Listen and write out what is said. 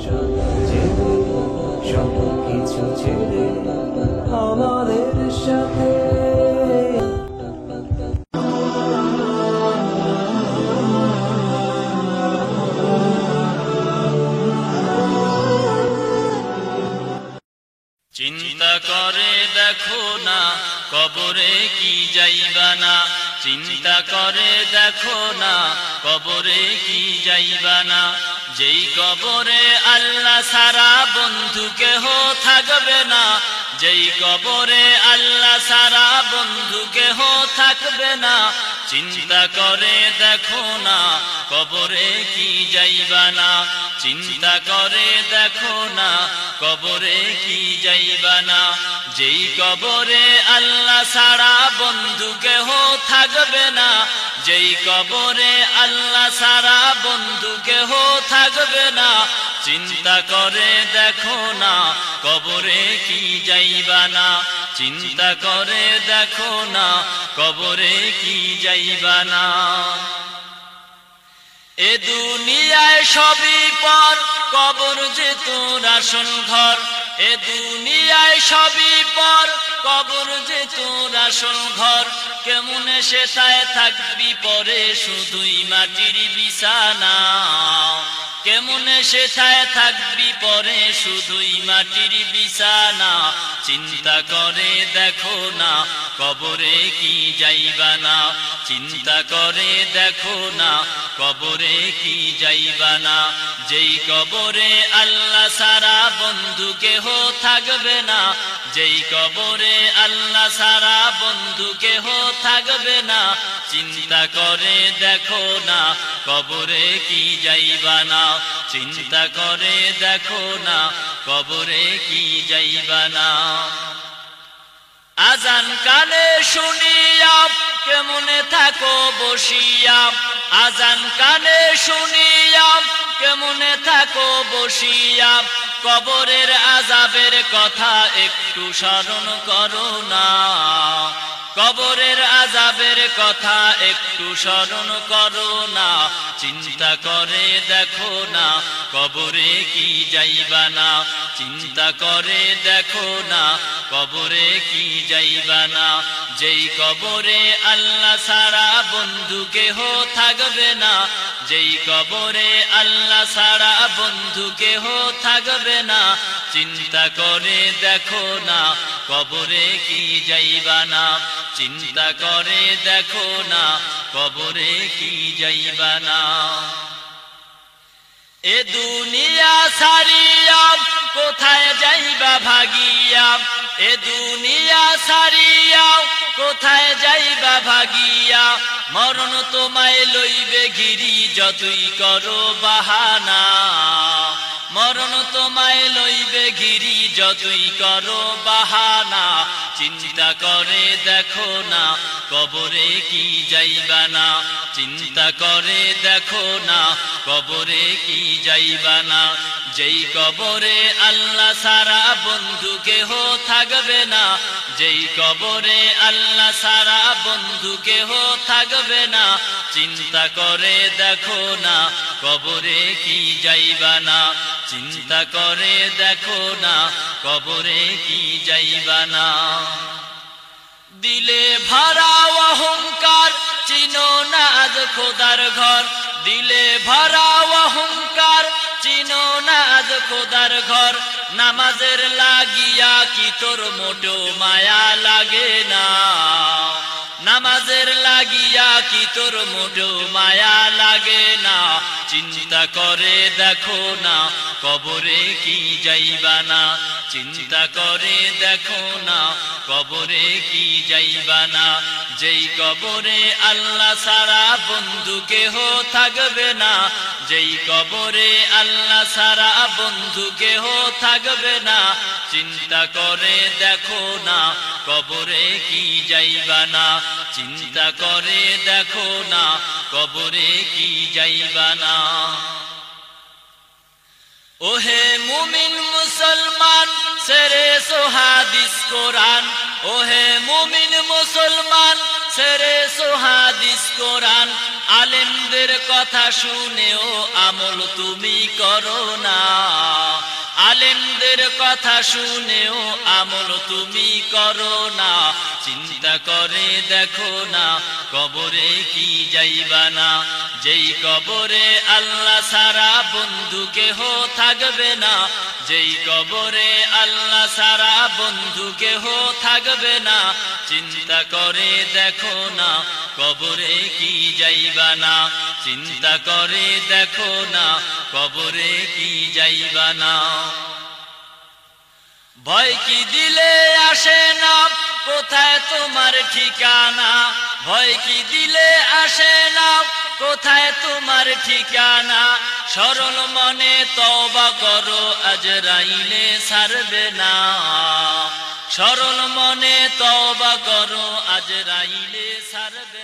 সব ছেড়ে সব কিছু ছেড়ে আমাদের সাথে চিন্তা করে দেখো না কবরে কি যাইবা না, চিন্তা করে দেখো না কবরে কি যাইবা না। যেই কবরে আল্লাহ সারা বন্ধু কেহ থাকবে না, যেই কবরে আল্লাহ সারা বন্ধু কেহ থাকবে না। চিন্তা করে দেখো না কবরে কি যাইবা না, চিন্তা করে দেখো না কবরে কি যাইবা না। যেই কবরে আল্লাহ সারা বন্ধু কেহ থাকবে না, যেই কবরে আল্লাহ সারা বন্ধু কেহ থাকবে না। চিন্তা করে দেখো না কবরে কি যাইবা না, চিন্তা করে দেখো না কবরে কি যাইবা না। এ দুনিয়ায় সবই পর, কবর যে তোর আসল ঘর। এ দুনিয়ায় সবই পর, কবর যে তোর আসল ঘর। কেমনে সেটায় থাকবি পরে শুধুই মাটির বিছানা, কেমনে সেটায় থাকবি পরে শুধুই মাটির বিছানা। চিন্তা করে দেখো না কবরে কি যাইবা না, চিন্তা করে দেখো না কবরে কি যাইবা না। যেই কবরে আল্লাহ সারা বন্ধু কেহ থাকবে না, যেই কবরে আল্লাহ সারা বন্ধু কেহ থাকবে না। চিন্তা করে দেখো না কবরে কি যাইবা না, চিন্তা করে দেখো না কবরে কি যাইবা না। আজান কানে শুনিয়া কেমনে থাকো বসিয়া, আজান কানে শুনিয়া কেমনে থাকো বসিয়া। কবরের আযাবের কথা একটু স্মরণ করো না, কবরের আযাবের কথা একটু স্মরণ করো না। চিন্তা করে দেখো না কবরে কি যাইবা না, চিন্তা করে দেখো না কবরে কি যাইবা না। যেই কবরে আল্লাহ সারা বন্ধু কেহ থাকবে না, যেই কবরে আল্লাহ সারা বন্ধু কেহ থাকবে না। চিন্তা করে দেখো না কবরে কি যাইবা না, চিন্তা করে দেখো না কবরে কি যাইবা না। এ দুনিয়া ছাড়িয়া কোথায় যাইবা ভাগিয়া, এ দুনিয়া ছাড়িয়া কোথায় যাইবা ভাগিয়া। মরণ তোমায় লইবে ঘিরি যতই করো বাহানা, মরণ তোমায় লইবে ঘিরি যতই করো বাহানা। চিন্তা করে দেখো না কবরে কি যাইবা না, চিন্তা করে দেখো না কবরে কি যাইবা না। যেই কবরে আল্লাহ সারা বন্ধু কেহ থাকবে না, যেই কবরে আল্লাহ সারা বন্ধু কেহ থাকবে না। চিন্তা করে দেখো না কবরে কি যাইবা না, চিন্তা করে দেখো না কবরে কি যাইবা না। দিলে ভরা অহংকার চিনো না আজ খোদার ঘর, দিলে ভরা অহংকার চিনো না আজ খোদার ঘর। নামাজের লাগিয়া কি তোর মোটেও মায়া লাগে না, নামাজের লাগিয়া কি তোর মোটেও মায়া লাগে না। চিন্তা করে দেখো না কবরে কি যাইবা না, চিন্তা করে দেখো না কবরে কি যাইবা না। যেই কবরে আল্লাহ সারা বন্ধু কেহ থাকবে না, যেই কবরে আল্লাহ সারা বন্ধু কেহ থাকবে না। চিন্তা করে দেখো না কবরে কি যাইবা না, চিন্তা করে দেখো না কবরে কি যাইবা না। ওহে মুমিন মুসলমান ছেড়ে হাদিস কোরআন, ওহে মুমিন মুসলমান ছেড়ে হাদিস কোরআন। আলেমদের কথা শুনেও আমল তুমি করো না, মুখের কথা শুনেও আমল তুমি করো না চিন্তা করে দেখো না কবরে কি যাইবা না যেই কবরে আল্লাহ ছাড়া বন্ধু কেহ থাকবে না যেই কবরে আল্লাহ ছাড়া বন্ধু কেহ থাকবে না চিন্তা করে দেখো না কবরে কি যাইবা না চিন্তা করে দেখো না কবরে কি যাইবা না ভয় কি দিলে আসে না কোথায় তোমার ঠিকানা ভয় কি দিলে আসে না কোথায় তোমার ঠিকানা সরল মনে তওবা করো আজরাইলে ছাড়বে না সরল মনে তওবা করো আজরাইলে ছাড়বে